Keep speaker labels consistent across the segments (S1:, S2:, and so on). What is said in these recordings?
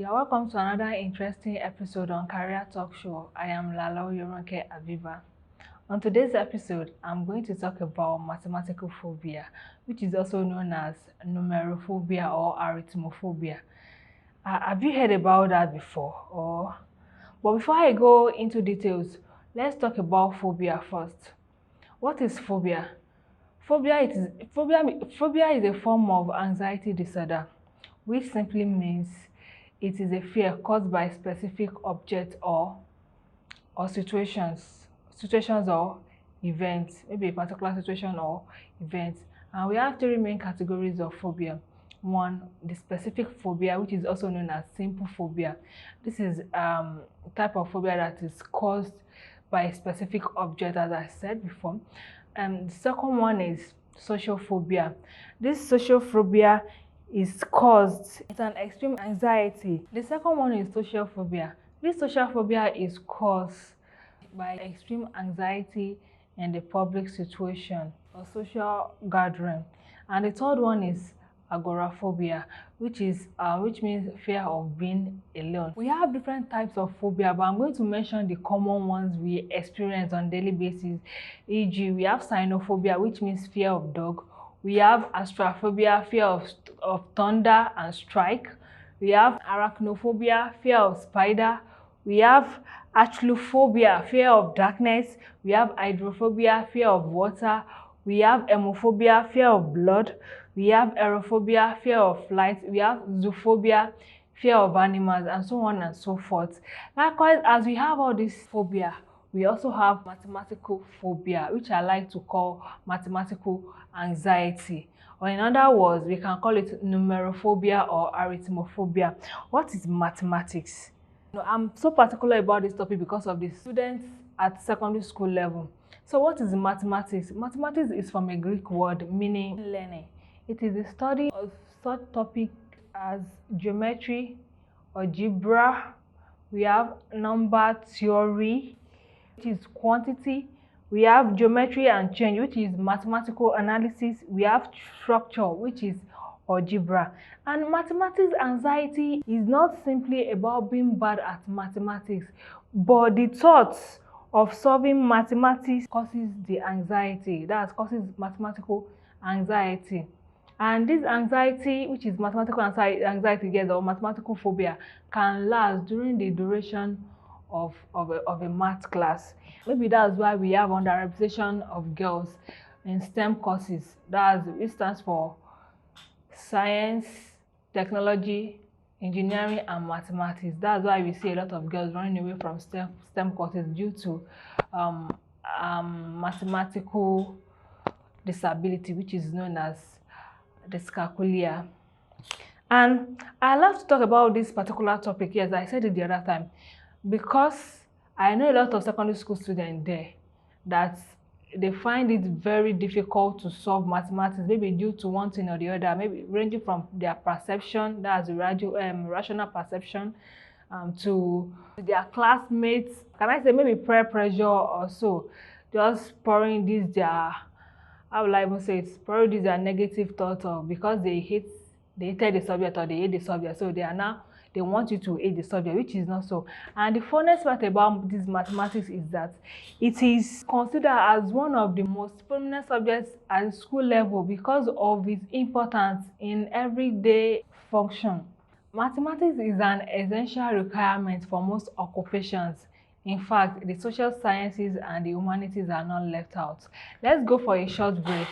S1: You're welcome to another interesting episode on Career Talk Show. I am Lalo Yoronke Aviva. On today's episode, I'm going to talk about mathematical phobia, which is also known as numerophobia or arithmophobia. Have you heard about that before? But before I go into details, let's talk about phobia first. What is phobia? Phobia is a form of anxiety disorder, which simply means it is a fear caused by specific objects or situations or events, maybe a particular situation or event. And we have three main categories of phobia. One, the specific phobia, which is also known as simple phobia. This is a type of phobia that is caused by a specific object, as I said before. The second one is social phobia. This social phobia is caused, it's an extreme anxiety. The second one is social phobia. This social phobia is caused by extreme anxiety in the public situation or social gathering. And the third one is agoraphobia, which means fear of being alone. We have different types of phobia, but I'm going to mention the common ones we experience on a daily basis. E.g., we have cynophobia, which means fear of dog. We have astrophobia, fear of thunder and strike. We have arachnophobia, fear of spider. We have achlophobia, fear of darkness. We have hydrophobia, fear of water. We have hemophobia, fear of blood. We have aerophobia, fear of flight. We have zoophobia, fear of animals, and so on and so forth. Likewise, as we have all this phobia, we also have mathematical phobia, which I like to call mathematical anxiety. Or in other words, we can call it numerophobia or arithmophobia. What is mathematics? I'm so particular about this topic because of the students at secondary school level. So what is mathematics? Mathematics is from a Greek word meaning learning. It is the study of such topics as geometry, algebra. We have number theory, which is quantity. We have geometry and change, which is mathematical analysis. We have structure, which is algebra. And mathematics anxiety is not simply about being bad at mathematics, but the thoughts of solving mathematics causes the anxiety. That causes mathematical anxiety. And this anxiety, which is mathematical anxiety, yes, or mathematical phobia, can last during the duration of a math class. Maybe that's why we have underrepresentation of girls in STEM courses. It stands for science, technology, engineering, and mathematics. That's why we see a lot of girls running away from STEM courses due to mathematical disability, which is known as dyscalculia. And I love to talk about this particular topic, yes, I said it the other time, because I know a lot of secondary school students there that they find it very difficult to solve mathematics, maybe due to one thing or the other, maybe ranging from their perception, that's rational perception, to their classmates. Can I say maybe peer pressure or so, just pouring this their, how will I even say it, pouring this their negative thoughts of because they hated the subject or they hate the subject, so they want you to hate the subject, which is not so. And the funnest part about this mathematics is that it is considered as one of the most prominent subjects at school level because of its importance in everyday function. Mathematics is an essential requirement for most occupations. In fact, the social sciences and the humanities are not left out. Let's go for a short break.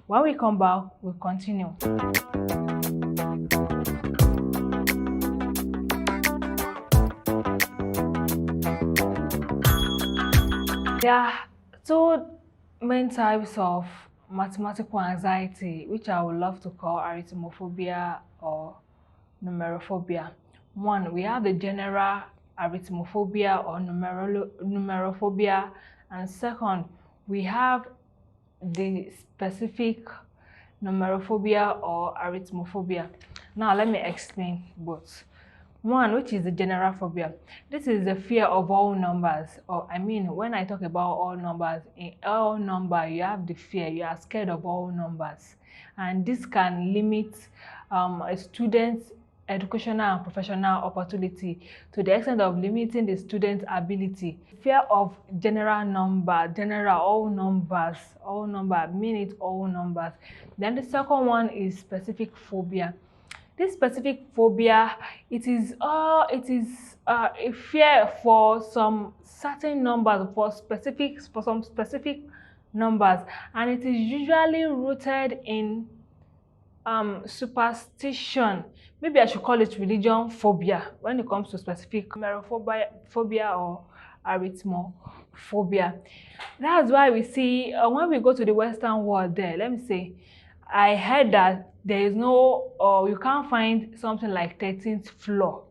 S1: When we come back, we'll continue. There are two main types of mathematical anxiety, which I would love to call arithmophobia or numerophobia. One, we have the general arithmophobia or numerophobia, and second, we have the specific numerophobia or arithmophobia. Now let me explain both. One, which is the general phobia. This is the fear of all numbers, or I mean, when I talk about all numbers, in all number you have the fear, you are scared of all numbers, and this can limit a student's educational and professional opportunity to the extent of limiting the student's ability. Fear of general number, general, all number, mean it all numbers. Then the second one is specific phobia. This specific phobia, it is a fear for some certain numbers, for some specific numbers, and it is usually rooted in superstition. Maybe I should call it religion phobia when it comes to specific phobia or arithmophobia. That's why we see when we go to the Western world there, let me say, I heard that there is no, or you can't find something like 13th floor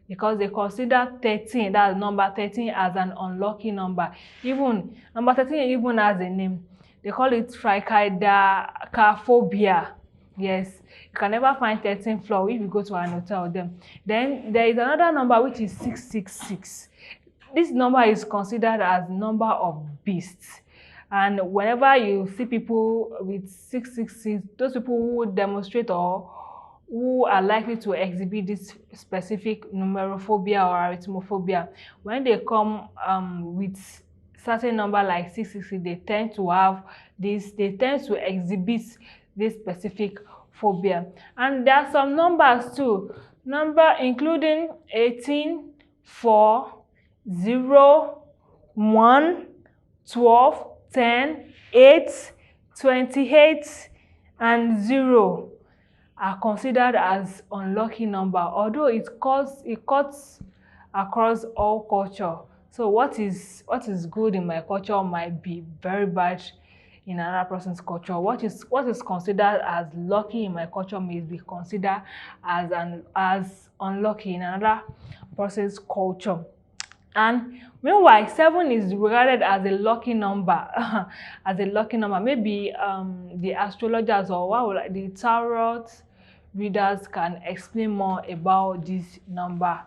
S1: because they consider 13, that's number 13, as an unlucky number. Even number 13 even has a name. They call it trichidacaphophobia. Yes, you can never find 13th floor if you go to an hotel then. Then there is another number which is 666. This number is considered as number of beasts. And whenever you see people with 666, those people who demonstrate or who are likely to exhibit this specific numerophobia or arithmophobia, when they come with certain number like 660, they tend to exhibit this specific phobia. And there are some numbers too, including 18, 4, 0, 1, 12, 10, 8, 28, and 0 are considered as unlucky number, although it cuts across all culture. So what is good in my culture might be very bad in another person's culture. What is considered as lucky in my culture may be considered as unlucky in another person's culture. And meanwhile, 7 is regarded as a lucky number, Maybe the astrologers or the tarot readers can explain more about this number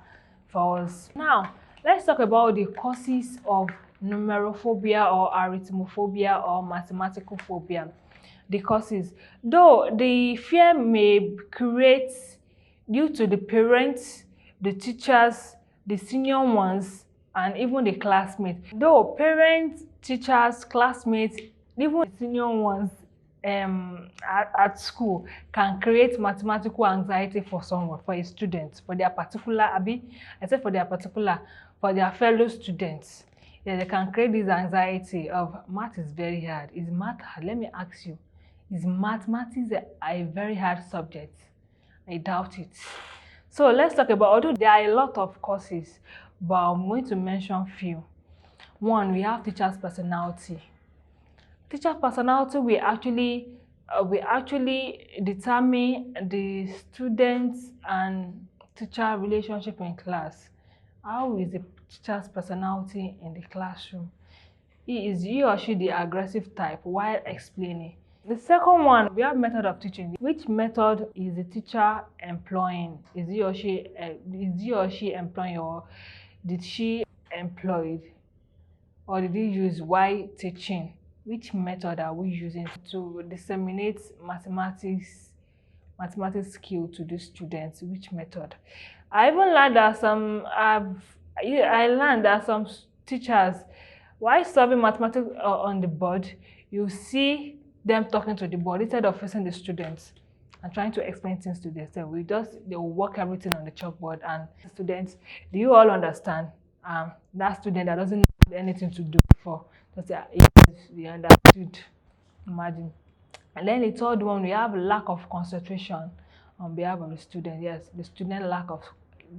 S1: for us. Now, let's talk about the causes of numerophobia or arithmophobia or mathematical phobia. The causes, though the fear may create due to the parents, the teachers, the senior ones, and even the classmates. Though parents, teachers, classmates, even the senior ones at school can create mathematical anxiety for a student, for their fellow students. Yeah, they can create this anxiety of math is very hard. Is math hard? Let me ask you, is mathematics a very hard subject? I doubt it. So let's talk about, although there are a lot of causes, but I'm going to mention few. One, we have teacher's personality. Teacher personality will actually determine the students and teacher relationship in class. How is the teacher's personality in the classroom? Is he or she the aggressive type while explaining? The second one, we have method of teaching. Which method is the teacher employing? Is he or she employing, or did she employed, or did he use while teaching? Which method are we using to disseminate mathematics skill to the students? Which method? I even learned that some teachers, while solving mathematics on the board, you see them talking to the board instead of facing the students and trying to explain things to themselves. They will work everything on the chalkboard, and the students, do you all understand? That student that doesn't know anything to do before, just say, yes, we understood. Imagine. And then the third one, we have lack of concentration on behalf of the student. Yes, the student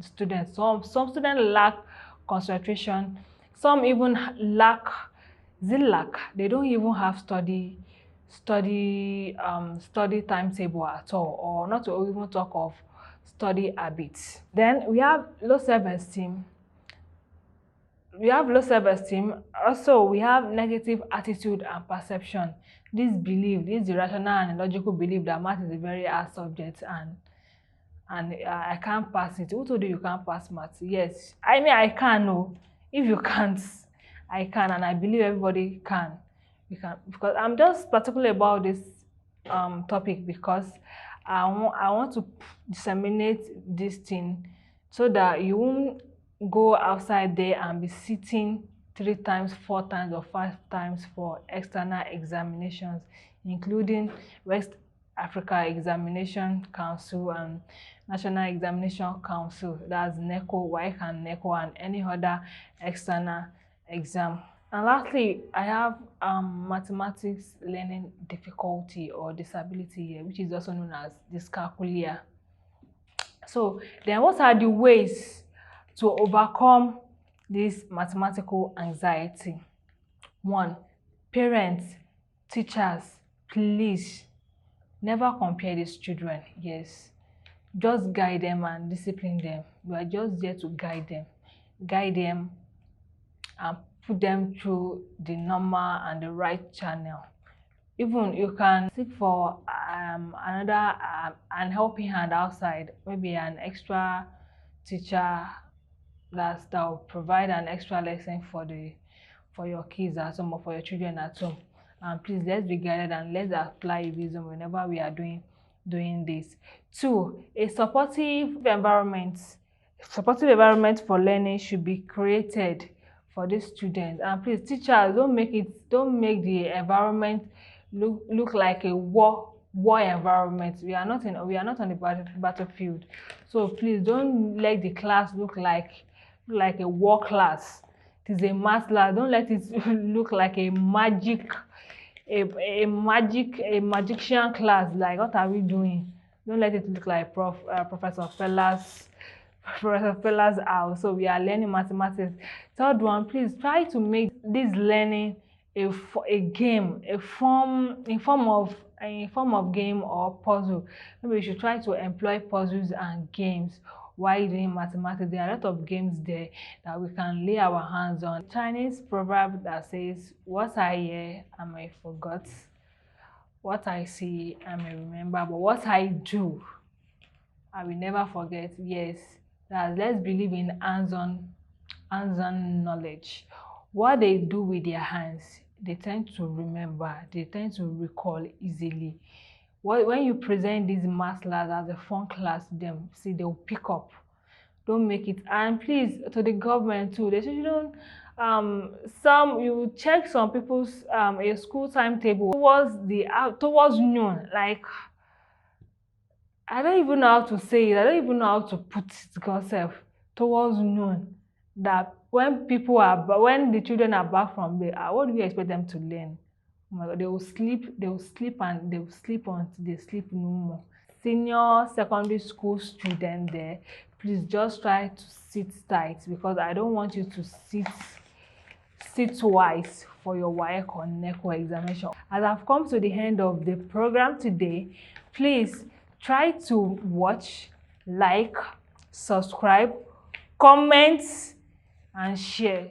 S1: students. Some students lack concentration. Some even lack. They don't even have study timetable at all, or not to even talk of study habits. Then we have low self-esteem. Also we have negative attitude and perception. This irrational and illogical belief that math is a very hard subject, and I can't pass it. Who told you can't pass math? Yes, I mean, I can. No, if you can't, I can, and I believe everybody can. We can, because I'm just particular about this topic because I want to disseminate this thing so that you won't go outside there and be sitting 3 times, 4 times, or 5 times for external examinations, including West Africa Examination Council and National Examination Council, that's NECO, WAEC and NECO, and any other external exam. And lastly, I have mathematics learning difficulty or disability here, which is also known as dyscalculia. So then what are the ways to overcome this mathematical anxiety? One, parents, teachers, please never compare these children. Yes, just guide them and discipline them. You are just there to guide them and put them through the normal and the right channel. Even you can seek for another an helping hand outside, maybe an extra teacher that will provide an extra lesson for your kids at home or for your children at home. And please, let's be guided and let's apply wisdom whenever we are doing this. Two, a supportive environment for learning should be created for these students. And please, teachers, don't make the environment look like a war environment. We are not on the battlefield. So please don't let the class look like a war class. It is a math class. Don't let it look like a magician class. Like, what are we doing? Don't let it look like Professor Fella's house. So we are learning mathematics. Third one, please try to make this learning a game, in form of game or puzzle. Maybe we should try to employ puzzles and games while doing mathematics. There are a lot of games there that we can lay our hands on. Chinese proverb that says, "What I hear, I may forget. What I see, I may remember. But what I do, I will never forget." Yes, let's believe in hands-on knowledge. What they do with their hands, they tend to remember, they tend to recall easily. When you present this math class as a fun class to them, see, they'll pick up. Don't make it. And please, to the government too, they shouldn't you check some people's a school timetable towards noon. Like, I don't even know how to say it. I don't even know how to put it yourself. Towards noon, that when the children are back from there, what do you expect them to learn? Oh my God, they will sleep and they will sleep until they sleep no more. Senior secondary school student there, please just try to sit tight, because I don't want you to sit twice for your WAEC or NECO examination. As I've come to the end of the program today, please try to watch, like, subscribe, comment, and share.